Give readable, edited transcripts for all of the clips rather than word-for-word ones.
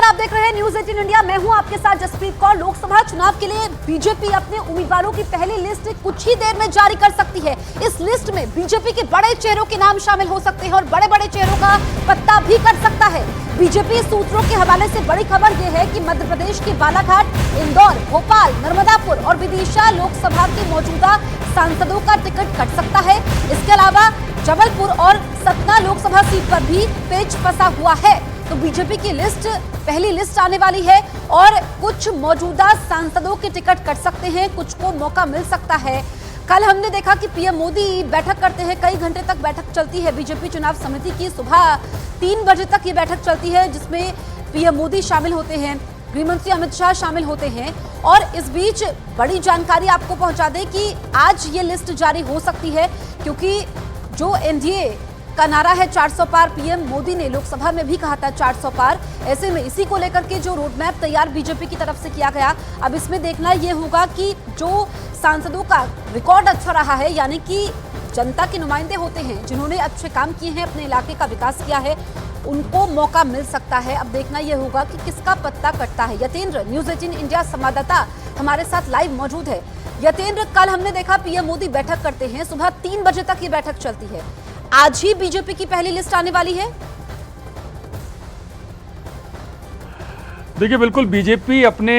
आप देख रहे हैं न्यूज 18 इंडिया। मैं हूं आपके साथ जसप्रीत कौर। लोकसभा चुनाव के लिए बीजेपी अपने उम्मीदवारों की पहली लिस्ट कुछ ही देर में जारी कर सकती है। इस लिस्ट में बीजेपी के बड़े चेहरों के नाम शामिल हो सकते हैं और बड़े बड़े चेहरों का पत्ता भी कर सकता है। बीजेपी सूत्रों के हवाले से बड़ी खबर यह है कि मध्य प्रदेश के बालाघाट, इंदौर, भोपाल, नर्मदापुर और विदिशा लोकसभा के मौजूदा सांसदों का टिकट कट सकता है। इसके अलावा जबलपुर और सतना लोकसभा सीट पर भी पेच फंसा हुआ है। तो बीजेपी की लिस्ट, पहली लिस्ट आने वाली है और कुछ मौजूदा सांसदों के टिकट कट सकते हैं, कुछ को मौका मिल सकता है। कल हमने देखा कि पीएम मोदी बैठक करते हैं, कई घंटे तक बैठक चलती है बीजेपी चुनाव समिति की। सुबह 3 बजे तक ये बैठक चलती है जिसमें पीएम मोदी शामिल होते हैं, गृहमंत्री अमित शाह शामिल होते हैं। और इस बीच बड़ी जानकारी आपको पहुंचा दें कि आज ये लिस्ट जारी हो सकती है, क्योंकि जो एनडीए का नारा है 400 पार, पीएम मोदी ने लोकसभा में भी कहा था 400 पार। ऐसे में इसी को लेकर के जो रोडमैप तैयार बीजेपी की तरफ से किया गया, अब इसमें देखना यह होगा कि जो सांसदों का रिकॉर्ड अच्छा रहा है, यानी कि जनता के नुमाइंदे होते हैं जिन्होंने अच्छे काम किए हैं, अपने इलाके का विकास किया है, उनको मौका मिल सकता है। अब देखना यह होगा कि किसका पत्ता कटता है। यतेंद्र, न्यूज 18 इंडिया संवाददाता हमारे साथ लाइव मौजूद है। यतेंद्र, कल हमने देखा पीएम मोदी बैठक करते हैं, सुबह 3 बजे तक ये बैठक चलती है। आज ही बीजेपी की पहली लिस्ट आने वाली है। देखिए, बिल्कुल बीजेपी अपने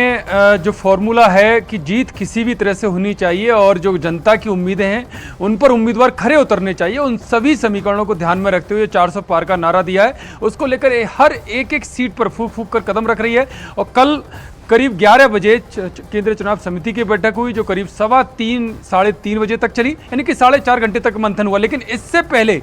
जो फॉर्मूला है कि जीत किसी भी तरह से होनी चाहिए और जो जनता की उम्मीदें हैं उन पर उम्मीदवार खरे उतरने चाहिए, उन सभी समीकरणों को ध्यान में रखते हुए 400 पार का नारा दिया है, उसको लेकर हर एक सीट पर फूंक फूंक कर कदम रख रही है। और कल करीब 11 बजे केंद्रीय चुनाव समिति की बैठक हुई जो करीब 3:15 साढ़े 3 बजे तक चली, यानी कि 4.5 घंटे तक मंथन हुआ। लेकिन इससे पहले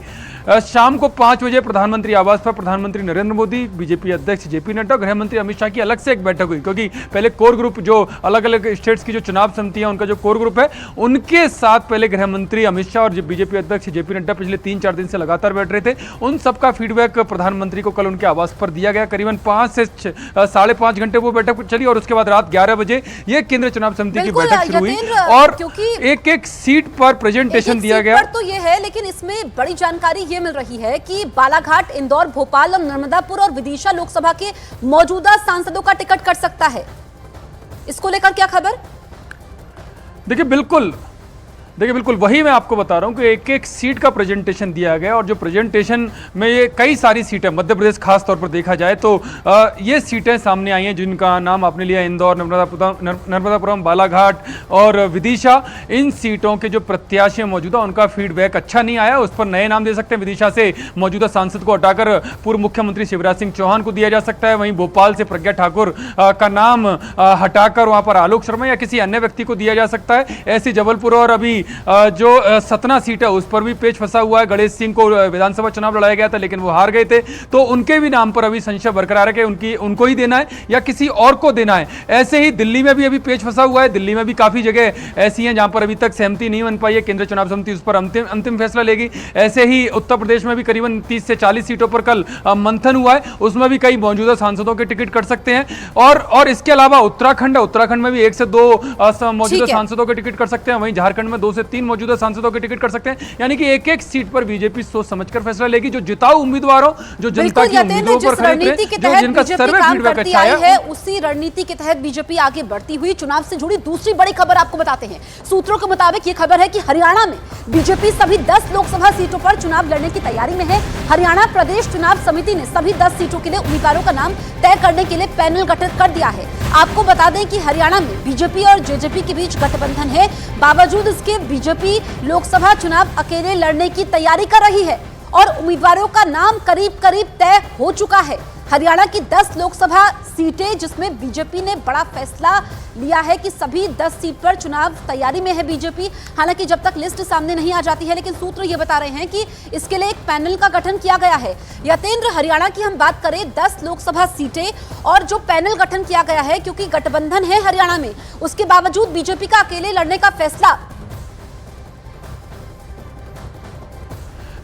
शाम को 5 बजे प्रधानमंत्री आवास पर प्रधानमंत्री नरेंद्र मोदी, बीजेपी अध्यक्ष जेपी नड्डा, गृह मंत्री अमित शाह की अलग से एक बैठक हुई, क्योंकि पहले कोर ग्रुप जो अलग अलग स्टेट्स की जो चुनाव समिति है उनका जो कोर ग्रुप है उनके साथ पहले गृह मंत्री अमित शाह और बीजेपी अध्यक्ष जेपी नड्डा पिछले 3-4 दिन से लगातार बैठ रहे थे। उन सबका फीडबैक प्रधानमंत्री को कल उनके आवास पर दिया गया। करीबन 5 से 5.5 घंटे वो बैठक चली और उसके बाद रात 11 बजे ये केंद्रीय चुनाव समिति की बैठक शुरू हुई और एक सीट पर प्रेजेंटेशन दिया गया। तो ये है, लेकिन इसमें बड़ी जानकारी ये मिल रही है कि बालाघाट, इंदौर, भोपाल और नर्मदापुर और विदिशा लोकसभा के मौजूदा सांसदों का टिकट कट सकता है। इसको लेकर क्या खबर? देखिए बिल्कुल वही मैं आपको बता रहा हूं कि एक एक सीट का प्रेजेंटेशन दिया गया और जो प्रेजेंटेशन में ये कई सारी सीटें, मध्य प्रदेश खास तौर पर देखा जाए तो ये सीटें सामने आई हैं जिनका नाम आपने लिया, इंदौर, नर्मदापुरम, बालाघाट और विदिशा। इन सीटों के जो प्रत्याशी मौजूदा उनका फीडबैक अच्छा नहीं आया, उस पर नए नाम दे सकते हैं। विदिशा से मौजूदा सांसद को हटाकर पूर्व मुख्यमंत्री शिवराज सिंह चौहान को दिया जा सकता है। वहीं भोपाल से प्रज्ञा ठाकुर का नाम हटाकर वहां पर आलोक शर्मा या किसी अन्य व्यक्ति को दिया जा सकता है। ऐसी जबलपुर और अभी जो सतना सीट है उस पर भी पेच फंसा हुआ है। गणेश सिंह को विधानसभा चुनाव लड़ाया गया था लेकिन वो हार गए थे, तो उनके भी नाम पर अभी संशय बरकरार है कि उनको ही देना है या किसी और को देना है। ऐसे ही दिल्ली में भी अभी पेच फंसा हुआ है। दिल्ली में भी काफी जगह ऐसी हैं जहां पर अभी तक सहमति नहीं बन पाई है, केंद्रीय चुनाव समिति उस पर अंतिम फैसला लेगी। ऐसे ही उत्तर प्रदेश में भी करीबन 30 से 40 सीटों पर कल मंथन हुआ है, उसमें भी कई मौजूदा सांसदों के टिकट कट सकते हैं। और इसके अलावा उत्तराखंड में भी 1 से 2 मौजूदा सांसदों के टिकट कट सकते हैं। वहीं झारखंड में 2 से 3 मौजूदा सांसदों के टिकट कर सकते हैं। यानी कि एक सीट पर बीजेपी सोच समझकर फैसला लेगी। जो जिताऊ उम्मीदवारों, जो जनता की उम्मीदों पर खरे उतरे, जो जिनका सर्वे फीडबैक अच्छा है, उसी रणनीति के तहत बीजेपी आगे बढ़ती हुई। चुनाव से जुड़ी दूसरी बड़ी खबर आपको बताते हैं। सूत्रों के मुताबिक ये खबर है कि हरियाणा में बीजेपी सभी 10 लोकसभा सीटों पर चुनाव लड़ने की तैयारी में है। हरियाणा प्रदेश चुनाव समिति ने सभी 10 सीटों के लिए उम्मीदवारों का नाम तय करने के लिए पैनल गठित कर दिया है। आपको बता दें कि हरियाणा में बीजेपी और जेजेपी के बीच गठबंधन है। बावजूद इसके बीजेपी लोकसभा चुनाव अकेले लड़ने की तैयारी कर रही है और उम्मीदवारों का नाम करीब करीब तय हो चुका है। हरियाणा की 10 लोकसभा सीटें जिसमें बीजेपी ने बड़ा फैसला लिया है कि सभी 10 सीट पर चुनाव तैयारी में है बीजेपी। हालांकि जब तक लिस्ट सामने नहीं आ जाती है, लेकिन सूत्र ये बता रहे हैं कि इसके लिए एक पैनल का गठन किया गया है। यतेंद्र, हरियाणा की हम बात करें, 10 लोकसभा सीटें और जो पैनल गठन किया गया है, क्योंकि गठबंधन है हरियाणा में, उसके बावजूद बीजेपी का अकेले लड़ने का फैसला।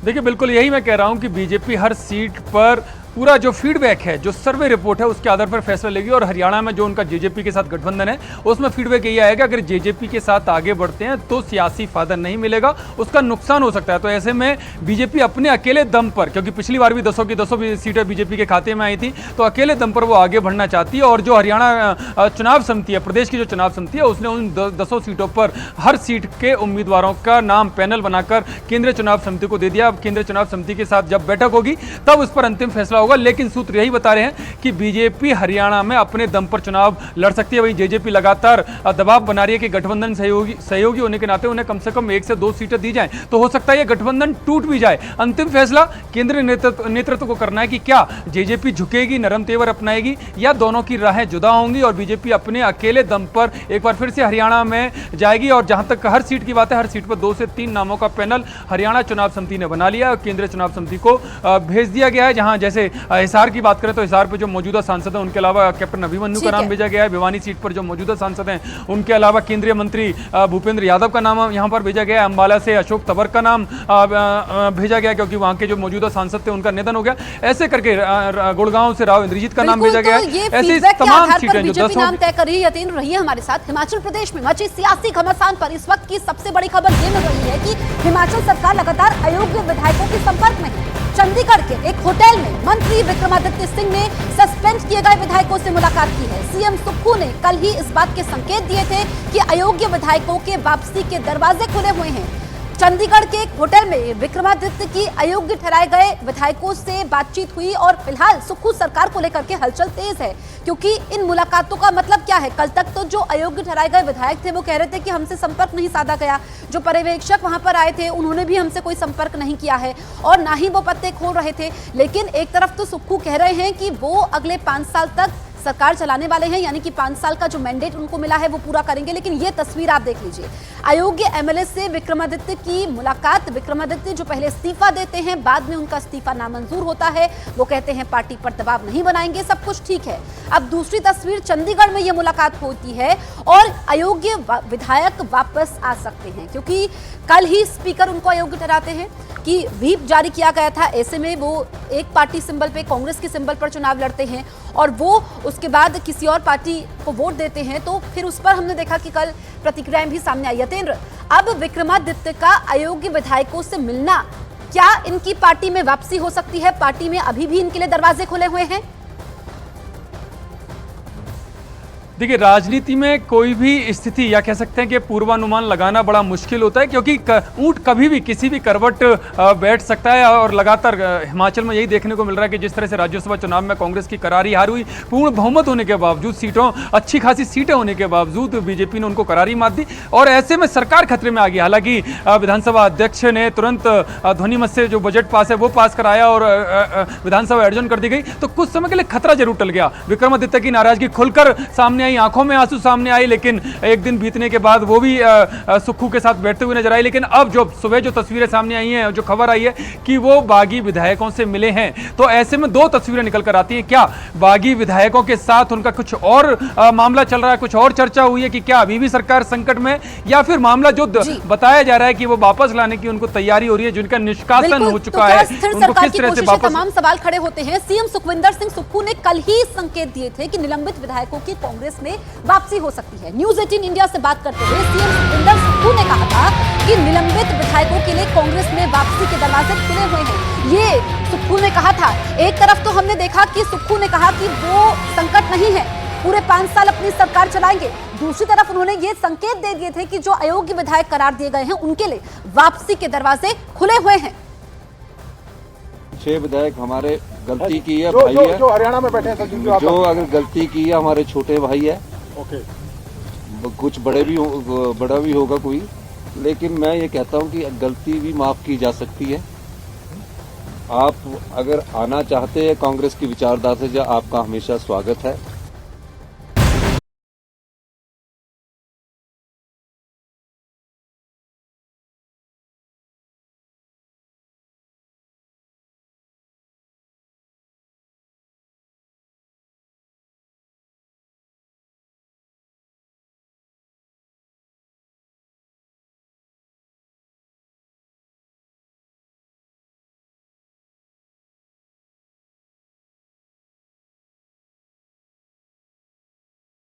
देखिए बिल्कुल यही मैं कह रहा हूं कि बीजेपी हर सीट पर पूरा जो फीडबैक है, जो सर्वे रिपोर्ट है, उसके आधार पर फैसला लेगी। और हरियाणा में जो उनका जेजेपी के साथ गठबंधन है उसमें फीडबैक यही आएगा अगर जेजेपी के साथ आगे बढ़ते हैं तो सियासी फायदा नहीं मिलेगा, उसका नुकसान हो सकता है। तो ऐसे में बीजेपी अपने अकेले दम पर, क्योंकि पिछली बार भी 200 की 200 सीटें बीजेपी के खाते में आई थी, तो अकेले दम पर वो आगे बढ़ना चाहती है। और जो हरियाणा चुनाव समिति है, प्रदेश की जो चुनाव समिति है, उसने उन 200 सीटों पर हर सीट के उम्मीदवारों का नाम पैनल बनाकर केंद्रीय चुनाव समिति को दे दिया। अब केंद्रीय चुनाव समिति के साथ जब बैठक होगी तब उस पर अंतिम फैसला होगा। लेकिन सूत्र यही बता रहे हैं कि बीजेपी हरियाणा में अपने दम पर चुनाव लड़ सकती है। वहीं जेजेपी लगातार दबाव बना रही है कि गठबंधन सहयोगी होने के नाते उन्हें कम से कम 1 से 2 सीटें दी जाएं। तो हो सकता है ये गठबंधन टूट भी जाए। अंतिम फैसला केंद्रीय नेतृत्व को करना है कि क्या जेजेपी झुकेगी, नरम तेवर अपनाएगी, या दोनों की राहें जुदा होंगी और बीजेपी अपने अकेले दम पर एक बार फिर से हरियाणा में जाएगी। और जहां तक हर सीट की बात है, हर सीट पर 2 से 3 नामों का पैनल हरियाणा चुनाव समिति ने बना लिया और केंद्रीय चुनाव समिति को भेज दिया गया है। जहां जैसे हिसार की बात करें तो हिसार पर जो मौजूदा सांसद हैं उनके अलावा कैप्टन अभिमन्यु का नाम भेजा गया है। भिवानी सीट पर जो मौजूदा सांसद हैं उनके अलावा केंद्रीय मंत्री भूपेंद्र यादव का नाम यहां पर भेजा गया है। अंबाला से अशोक तंवर का नाम भेजा गया क्योंकि वहां के जो मौजूदा सांसद थे उनका निधन हो गया। ऐसे करके गुड़गांव से राव इंद्रजीत का नाम भेजा गया है। ऐसी तमाम सीटें जो 10 नाम तय कर रही है। यतीन्द्र रही है हमारे साथ। हिमाचल प्रदेश में मची सियासी घमासान पर इस वक्त की सबसे बड़ी खबर ये मिल रही है कि हिमाचल सरकार लगातार अयोग्य विधायकों के संपर्क में है। चंडीगढ़ के एक होटल में मंत्री विक्रमादित्य सिंह ने सस्पेंड किए गए विधायकों से मुलाकात की है। सीएम सुक्खू ने कल ही इस बात के संकेत दिए थे कि अयोग्य विधायकों के वापसी के दरवाजे खुले हुए हैं। चंडीगढ़ के एक होटल में विक्रमादित्य की अयोग्य ठहराए गए विधायकों से बातचीत हुई और फिलहाल सुक्खू सरकार को लेकर के हलचल तेज है, क्योंकि इन मुलाकातों का मतलब क्या है। कल तक तो जो अयोग्य ठहराए गए विधायक थे वो कह रहे थे कि हमसे संपर्क नहीं साधा गया। जो पर्यवेक्षक वहां पर आए थे उन्होंने भी हमसे कोई संपर्क नहीं किया है और ना ही वो पत्ते खोल रहे थे। लेकिन एक तरफ तो सुक्खू कह रहे हैं कि वो अगले 5 साल तक सरकार चलाने वाले हैं, यानी कि 5 साल का जो मैंडेट उनको मिला है वो पूरा करेंगे। लेकिन ये तस्वीर आप देख लीजिए, अयोग्य एमएलए से विक्रमादित्य की मुलाकात। विक्रमादित्य जो पहले इस्तीफा देते हैं, बाद में उनका इस्तीफा नामंजूर होता है। वो कहते हैं पार्टी पर दबाव नहीं बनाएंगे, सब कुछ ठीक है। अब दूसरी तस्वीर, चंडीगढ़ में ये मुलाकात होती है और अयोग्य विधायक वापस आ सकते हैं, क्योंकि कल ही स्पीकर उनको अयोग्य ठहराते हैं कि व्हीप जारी किया गया था। ऐसे में वो एक पार्टी सिंबल पे, कांग्रेस के सिंबल पर चुनाव लड़ते हैं और वो उसके बाद किसी और पार्टी को वोट देते हैं। तो फिर उस पर हमने देखा कि कल प्रतिक्रियाएं भी सामने आई। यतेंद्र, अब विक्रमादित्य का अयोग्य विधायकों से मिलना, क्या इनकी पार्टी में वापसी हो सकती है? पार्टी में अभी भी इनके लिए दरवाजे खुले हुए हैं? देखिए, राजनीति में कोई भी स्थिति या कह सकते हैं कि पूर्वानुमान लगाना बड़ा मुश्किल होता है, क्योंकि ऊंट कभी भी किसी भी करवट बैठ सकता है। और लगातार हिमाचल में यही देखने को मिल रहा है कि जिस तरह से राज्यसभा चुनाव में कांग्रेस की करारी हार हुई, पूर्ण बहुमत होने के बावजूद, अच्छी खासी सीटें होने के बावजूद बीजेपी ने उनको करारी मात दी और ऐसे में सरकार खतरे में आ गई। हालांकि विधानसभा अध्यक्ष ने तुरंत ध्वनिमत से जो बजट पास है वो पास कराया और विधानसभा अर्जन कर दी गई, तो कुछ समय के लिए खतरा जरूर टल गया। विक्रमादित्य की नाराजगी खुलकर सामने, आंखों में आंसू सामने आई, लेकिन एक दिन बीतने के बाद वो भी सुक्खू के साथ बैठते हुए नजर आई। लेकिन अब जो सुबह जो तस्वीरें सामने आई हैं, जो खबर आई है कि वो बागी विधायकों से मिले हैं, तो ऐसे में 2 तस्वीरें निकल कर आती हैं। क्या बागी विधायकों के साथ उनका कुछ और मामला चल रहा है, कुछ और चर्चा हुई है कि क्या अभी भी सरकार संकट में, या फिर मामला जो बताया जा रहा है कि वो वापस लाने की उनको तैयारी हो रही है, जिनका निष्कासन हो चुका है, उनको किस तरह से वापस। तमाम सवाल खड़े होते हैं। सीएम सुखविंदर सिंह सुक्खू ने कल ही संकेत दिए थे कि निलंबित विधायकों की कांग्रेस में वापसी हो सकती है। न्यूज़ 18 इंडिया से बात करते हुए सीएम सुखविंदर सुक्खू ने कहा था कि निलंबित विधायकों के लिए कांग्रेस में वापसी के दरवाजे खुले हुए हैं। ये सुक्खू ने कहा था। एक तरफ तो हमने देखा कि सुक्खू ने कहा कि वो संकट नहीं है, पूरे 5 साल अपनी सरकार चलाएंगे। दूसरी तरफ उन्होंने ये संकेत दे दिए थे कि जो अयोग्य विधायक करार दिए गए हैं उनके लिए वापसी के दरवाजे खुले हुए हैं। 6 विधायक हमारे गलती की है, भाई है जो हरियाणा में बैठे हैं, जो अगर गलती की है हमारे छोटे भाई है। ओके, कुछ बड़ा भी होगा कोई, लेकिन मैं ये कहता हूँ कि गलती भी माफ की जा सकती है। आप अगर आना चाहते हैं कांग्रेस की विचारधारा से, जो आपका हमेशा स्वागत है।